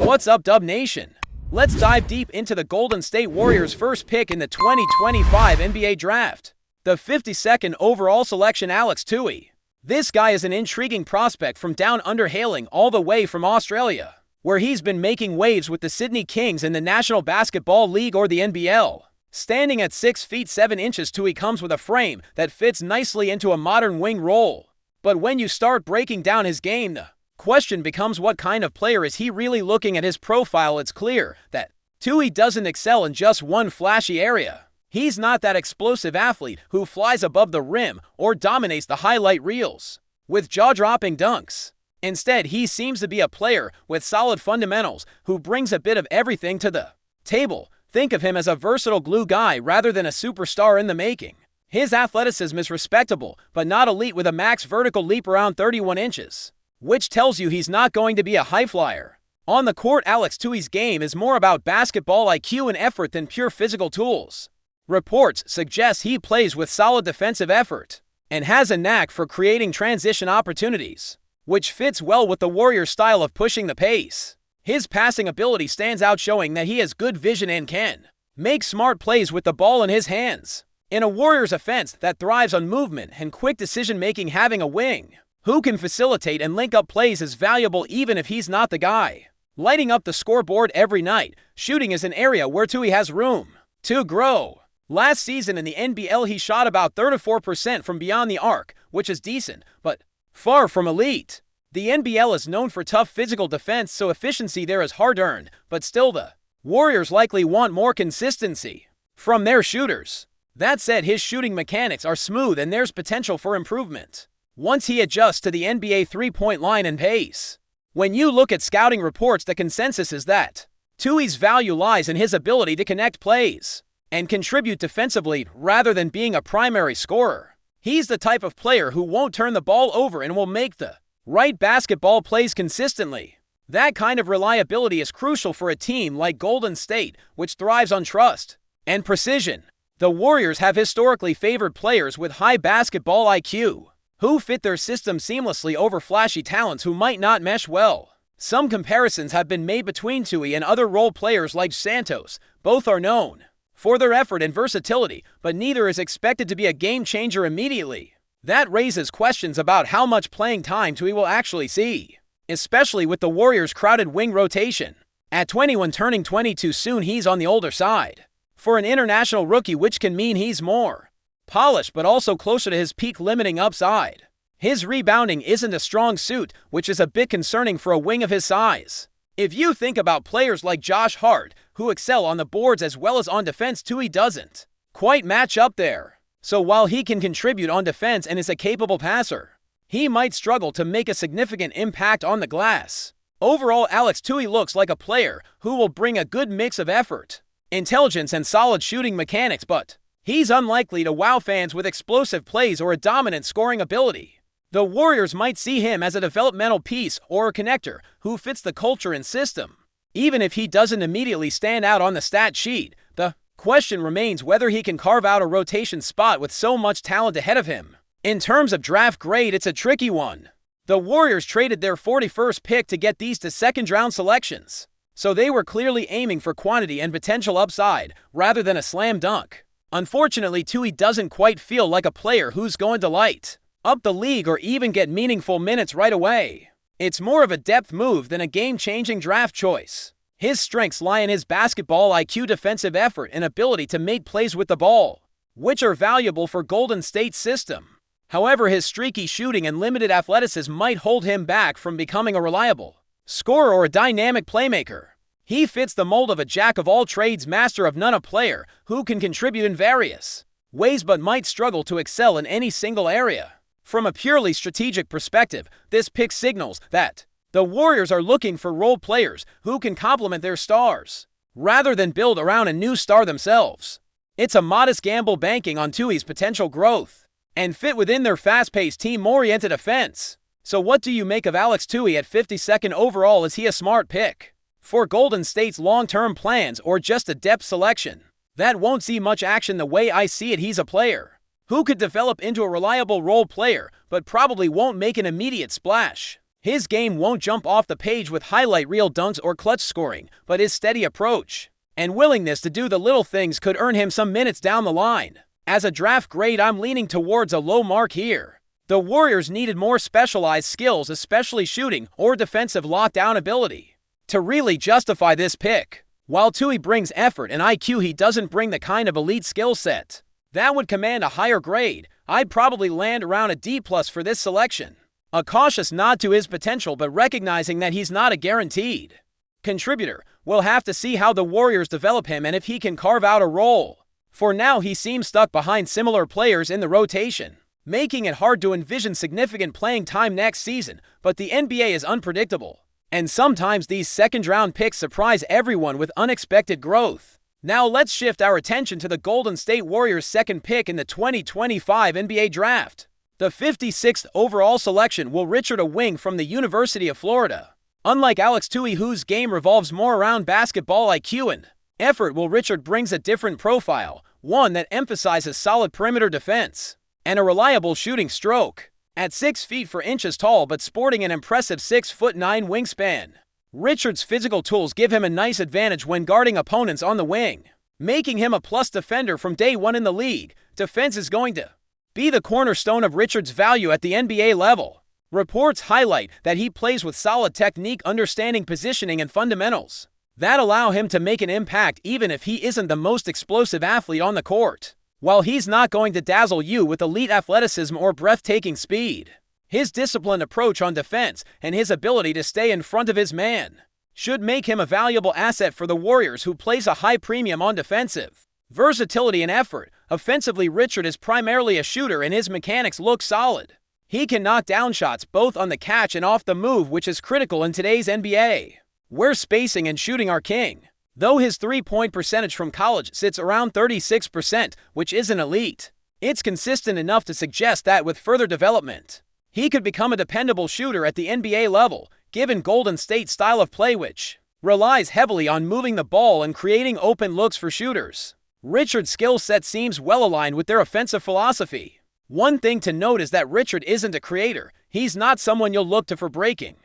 What's up, Dub Nation? Let's dive deep into the Golden State Warriors' first pick in the 2025 NBA Draft. The 52nd overall selection, Alex Tui. This guy is an intriguing prospect from down under, hailing all the way from Australia, where he's been making waves with the Sydney Kings in the National Basketball League, or the NBL. Standing at 6 feet 7 inches, Tui comes with a frame that fits nicely into a modern wing role. But when you start breaking down his game, the question becomes, what kind of player is he really? Looking at his profile, it's clear that Tui doesn't excel in just one flashy area. He's not that explosive athlete who flies above the rim or dominates the highlight reels with jaw-dropping dunks. Instead, he seems to be a player with solid fundamentals who brings a bit of everything to the table. Think of him as a versatile glue guy rather than a superstar in the making. His athleticism is respectable, but not elite, with a max vertical leap around 31 inches. Which tells you he's not going to be a high flyer. On the court, Alex Tui's game is more about basketball IQ and effort than pure physical tools. Reports suggest he plays with solid defensive effort and has a knack for creating transition opportunities, which fits well with the Warriors' style of pushing the pace. His passing ability stands out, showing that he has good vision and can make smart plays with the ball in his hands. In a Warriors offense that thrives on movement and quick decision-making, having a wing who can facilitate and link up plays is valuable, even if he's not the guy lighting up the scoreboard every night. Shooting is an area where Tui has room to grow. Last season in the NBL, he shot about 34% from beyond the arc, which is decent, but far from elite. The NBL is known for tough physical defense, so efficiency there is hard-earned, but still the Warriors likely want more consistency from their shooters. That said, his shooting mechanics are smooth and there's potential for improvement once he adjusts to the NBA three-point line and pace. When you look at scouting reports, the consensus is that Tui's value lies in his ability to connect plays and contribute defensively rather than being a primary scorer. He's the type of player who won't turn the ball over and will make the right basketball plays consistently. That kind of reliability is crucial for a team like Golden State, which thrives on trust and precision. The Warriors have historically favored players with high basketball IQ who fit their system seamlessly over flashy talents who might not mesh well. Some comparisons have been made between Tui and other role players like Santos. Both are known for their effort and versatility, but neither is expected to be a game-changer immediately. That raises questions about how much playing time Tui will actually see, especially with the Warriors' crowded wing rotation. At 21, turning 22 soon, he's on the older side for an international rookie, which can mean he's more polished but also closer to his peak, limiting upside. His rebounding isn't a strong suit, which is a bit concerning for a wing of his size. If you think about players like Josh Hart, who excel on the boards as well as on defense, Tui doesn't quite match up there. So while he can contribute on defense and is a capable passer, he might struggle to make a significant impact on the glass. Overall, Alex Tui looks like a player who will bring a good mix of effort, intelligence, and solid shooting mechanics, but he's unlikely to wow fans with explosive plays or a dominant scoring ability. The Warriors might see him as a developmental piece or a connector who fits the culture and system. Even if he doesn't immediately stand out on the stat sheet, the question remains whether he can carve out a rotation spot with so much talent ahead of him. In terms of draft grade, it's a tricky one. The Warriors traded their 41st pick to get these to second-round selections, so they were clearly aiming for quantity and potential upside rather than a slam dunk. Unfortunately, Tui doesn't quite feel like a player who's going to light up the league or even get meaningful minutes right away. It's more of a depth move than a game-changing draft choice. His strengths lie in his basketball IQ, defensive effort, and ability to make plays with the ball, which are valuable for Golden State's system. However, his streaky shooting and limited athleticism might hold him back from becoming a reliable scorer or a dynamic playmaker. He fits the mold of a jack-of-all-trades, master-of-none player who can contribute in various ways but might struggle to excel in any single area. From a purely strategic perspective, this pick signals that the Warriors are looking for role players who can complement their stars rather than build around a new star themselves. It's a modest gamble, banking on Tui's potential growth and fit within their fast-paced, team-oriented offense. So what do you make of Alex Tui at 52nd overall? Is he a smart pick for Golden State's long-term plans, or just a depth selection that won't see much action? The way I see it, he's a player who could develop into a reliable role player, but probably won't make an immediate splash. His game won't jump off the page with highlight reel dunks or clutch scoring, but his steady approach and willingness to do the little things could earn him some minutes down the line. As a draft grade, I'm leaning towards a low mark here. The Warriors needed more specialized skills, especially shooting or defensive lockdown ability, to really justify this pick. While Tui brings effort and IQ, he doesn't bring the kind of elite skill set that would command a higher grade. I'd probably land around a D+ for this selection. A cautious nod to his potential, but recognizing that he's not a guaranteed contributor. We'll have to see how the Warriors develop him and if he can carve out a role. For now, he seems stuck behind similar players in the rotation, making it hard to envision significant playing time next season. But the NBA is unpredictable, and sometimes these second-round picks surprise everyone with unexpected growth. Now let's shift our attention to the Golden State Warriors' second pick in the 2025 NBA Draft. The 56th overall selection will Richard, a wing from the University of Florida. Unlike Alex Tui, whose game revolves more around basketball IQ and effort, Will Richard brings a different profile, one that emphasizes solid perimeter defense and a reliable shooting stroke. At 6 feet 4 inches tall but sporting an impressive 6'9" wingspan, Richard's physical tools give him a nice advantage when guarding opponents on the wing, making him a plus defender from day one in the league. Defense is going to be the cornerstone of Richard's value at the NBA level. Reports highlight that he plays with solid technique, understanding positioning and fundamentals that allow him to make an impact even if he isn't the most explosive athlete on the court. While he's not going to dazzle you with elite athleticism or breathtaking speed, his disciplined approach on defense and his ability to stay in front of his man should make him a valuable asset for the Warriors, who place a high premium on defensive versatility and effort. Offensively, Richard is primarily a shooter and his mechanics look solid. He can knock down shots both on the catch and off the move, which is critical in today's NBA, where spacing and shooting are king. Though his three-point percentage from college sits around 36%, which isn't elite, it's consistent enough to suggest that with further development, he could become a dependable shooter at the NBA level, given Golden State's style of play, which relies heavily on moving the ball and creating open looks for shooters. Richard's skill set seems well aligned with their offensive philosophy. One thing to note is that Richard isn't a creator. He's not someone you'll look to for breaking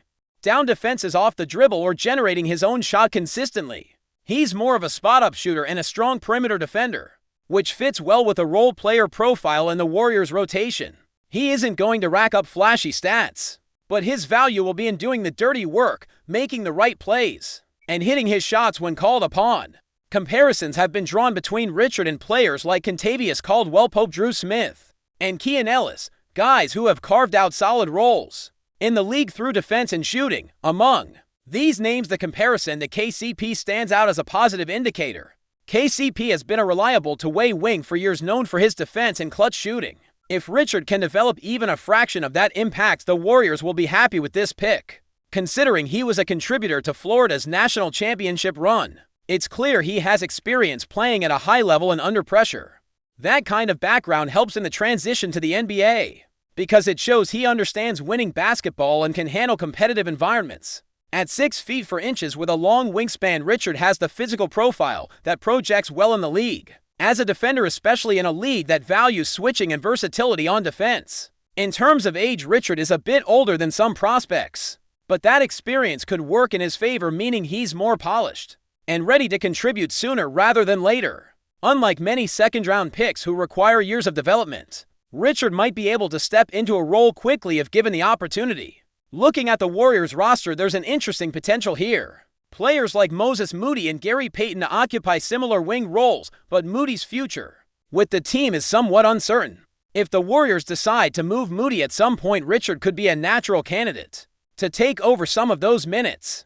down defenses off the dribble or generating his own shot consistently. He's more of a spot-up shooter and a strong perimeter defender, which fits well with a role player profile in the Warriors' rotation. He isn't going to rack up flashy stats, but his value will be in doing the dirty work, making the right plays, and hitting his shots when called upon. Comparisons have been drawn between Richard and players like Kentavious Caldwell-Pope, Drew Smith, and Keon Ellis, guys who have carved out solid roles in the league through defense and shooting. Among these names, the comparison to KCP stands out as a positive indicator. KCP has been a reliable two-way wing for years, known for his defense and clutch shooting. If Richard can develop even a fraction of that impact, the Warriors will be happy with this pick. Considering he was a contributor to Florida's national championship run, it's clear he has experience playing at a high level and under pressure. That kind of background helps in the transition to the NBA, because it shows he understands winning basketball and can handle competitive environments. At 6 feet 4 inches with a long wingspan, Richard has the physical profile that projects well in the league as a defender, especially in a league that values switching and versatility on defense. In terms of age, Richard is a bit older than some prospects, but that experience could work in his favor, meaning he's more polished and ready to contribute sooner rather than later. Unlike many second-round picks who require years of development, Richard might be able to step into a role quickly if given the opportunity. Looking at the Warriors roster, there's an interesting potential here. Players like Moses Moody and Gary Payton occupy similar wing roles, but Moody's future with the team is somewhat uncertain. If the Warriors decide to move Moody at some point, Richard could be a natural candidate to take over some of those minutes.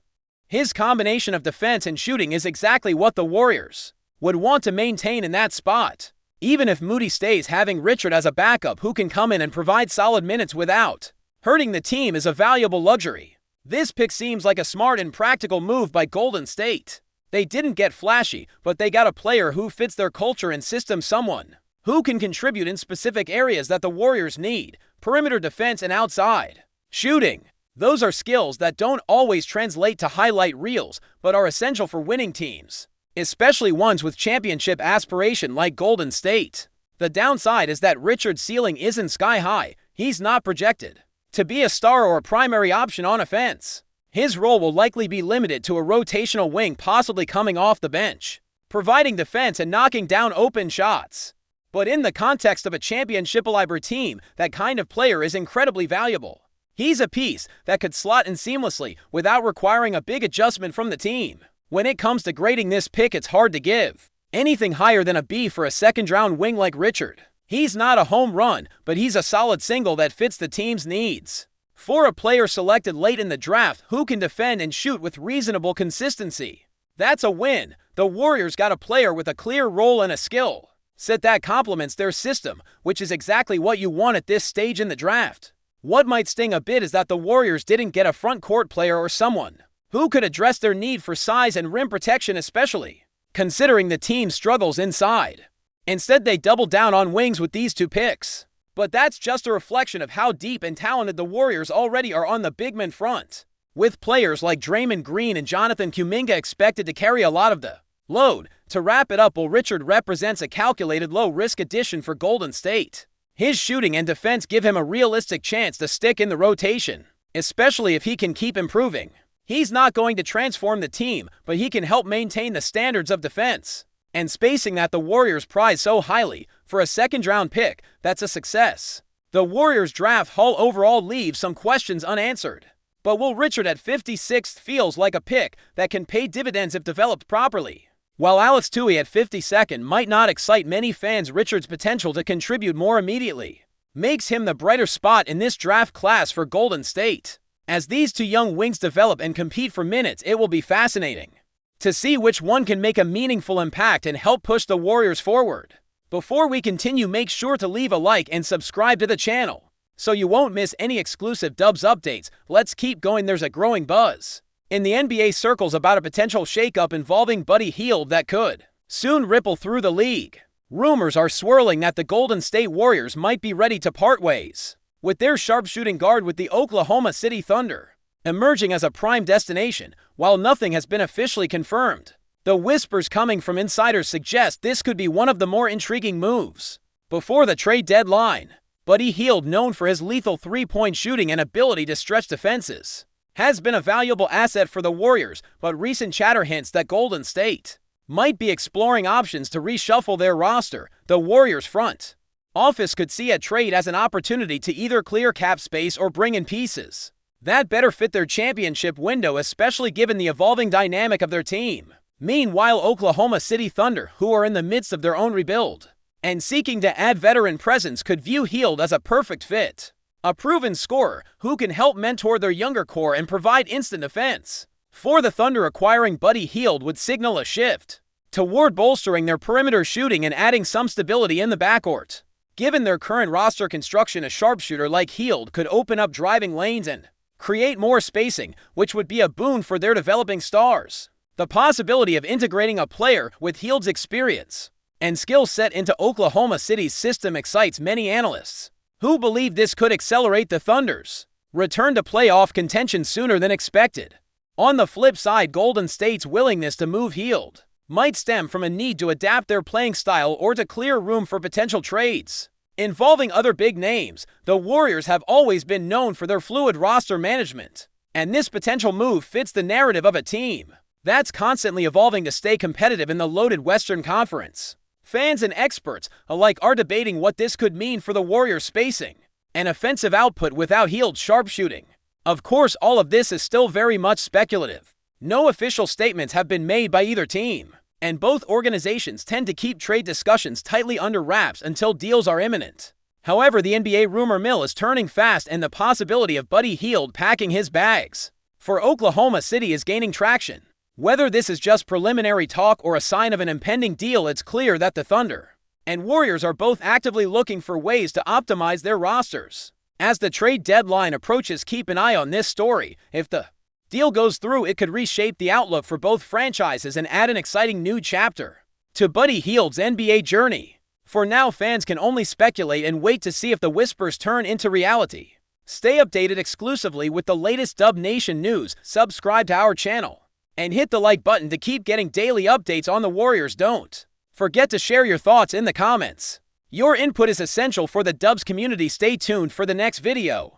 His combination of defense and shooting is exactly what the Warriors would want to maintain in that spot. Even if Moody stays, having Richard as a backup who can come in and provide solid minutes without hurting the team is a valuable luxury. This pick seems like a smart and practical move by Golden State. They didn't get flashy, but they got a player who fits their culture and system, someone who can contribute in specific areas that the Warriors need: perimeter defense and outside shooting. Those are skills that don't always translate to highlight reels, but are essential for winning teams, especially ones with championship aspiration like Golden State. The downside is that Richard's ceiling isn't sky high. He's not projected to be a star or a primary option on offense. His role will likely be limited to a rotational wing, possibly coming off the bench, providing defense and knocking down open shots. But in the context of a championship-caliber team, that kind of player is incredibly valuable. He's a piece that could slot in seamlessly without requiring a big adjustment from the team. When it comes to grading this pick, it's hard to give anything higher than a B for a second-round wing like Richard. He's not a home run, but he's a solid single that fits the team's needs. For a player selected late in the draft who can defend and shoot with reasonable consistency, that's a win. The Warriors got a player with a clear role and a skill set that complements their system, which is exactly what you want at this stage in the draft. What might sting a bit is that the Warriors didn't get a front court player or someone who could address their need for size and rim protection, especially considering the team's struggles inside. Instead, they doubled down on wings with these two picks. But that's just a reflection of how deep and talented the Warriors already are on the big man front, with players like Draymond Green and Jonathan Kuminga expected to carry a lot of the load. To wrap it up, while Richard represents a calculated low-risk addition for Golden State, his shooting and defense give him a realistic chance to stick in the rotation, especially if he can keep improving. He's not going to transform the team, but he can help maintain the standards of defense and spacing that the Warriors prize so highly. For a second-round pick, that's a success. The Warriors' draft haul overall leaves some questions unanswered. But will Richard at 56th feels like a pick that can pay dividends if developed properly. While Alex Tui at 52nd might not excite many fans, Richard's potential to contribute more immediately makes him the brighter spot in this draft class for Golden State. As these two young wings develop and compete for minutes, it will be fascinating to see which one can make a meaningful impact and help push the Warriors forward. Before we continue, make sure to leave a like and subscribe to the channel so you won't miss any exclusive Dubs updates. Let's keep going. There's a growing buzz in the NBA circles about a potential shakeup involving Buddy Hield that could soon ripple through the league. Rumors are swirling that the Golden State Warriors might be ready to part ways with their sharpshooting guard, with the Oklahoma City Thunder emerging as a prime destination. While nothing has been officially confirmed, the whispers coming from insiders suggest this could be one of the more intriguing moves before the trade deadline. Buddy Hield, known for his lethal three-point shooting and ability to stretch defenses, has been a valuable asset for the Warriors, but recent chatter hints that Golden State might be exploring options to reshuffle their roster. The Warriors' front office could see a trade as an opportunity to either clear cap space or bring in pieces that better fit their championship window, especially given the evolving dynamic of their team. Meanwhile, Oklahoma City Thunder, who are in the midst of their own rebuild and seeking to add veteran presence, could view Hield as a perfect fit. A proven scorer who can help mentor their younger core and provide instant defense. For the Thunder, acquiring Buddy Hield would signal a shift toward bolstering their perimeter shooting and adding some stability in the backcourt. Given their current roster construction, a sharpshooter like Hield could open up driving lanes and create more spacing, which would be a boon for their developing stars. The possibility of integrating a player with Hield's experience and skill set into Oklahoma City's system excites many analysts, who believe this could accelerate the Thunder's return to playoff contention sooner than expected. On the flip side, Golden State's willingness to move Hield might stem from a need to adapt their playing style or to clear room for potential trades involving other big names. The Warriors have always been known for their fluid roster management, and this potential move fits the narrative of a team that's constantly evolving to stay competitive in the loaded Western Conference. Fans and experts alike are debating what this could mean for the Warriors' spacing and offensive output without Hield's sharpshooting. Of course, all of this is still very much speculative. No official statements have been made by either team, and both organizations tend to keep trade discussions tightly under wraps until deals are imminent. However, the NBA rumor mill is turning fast, and the possibility of Buddy Hield packing his bags for Oklahoma City is gaining traction. Whether this is just preliminary talk or a sign of an impending deal, it's clear that the Thunder and Warriors are both actively looking for ways to optimize their rosters. As the trade deadline approaches, keep an eye on this story. If the deal goes through, it could reshape the outlook for both franchises and add an exciting new chapter to Buddy Hield's NBA journey. For now, fans can only speculate and wait to see if the whispers turn into reality. Stay updated exclusively with the latest Dub Nation news. Subscribe to our channel and hit the like button to keep getting daily updates on the Warriors. Don't forget to share your thoughts in the comments. Your input is essential for the Dubs community. Stay tuned for the next video.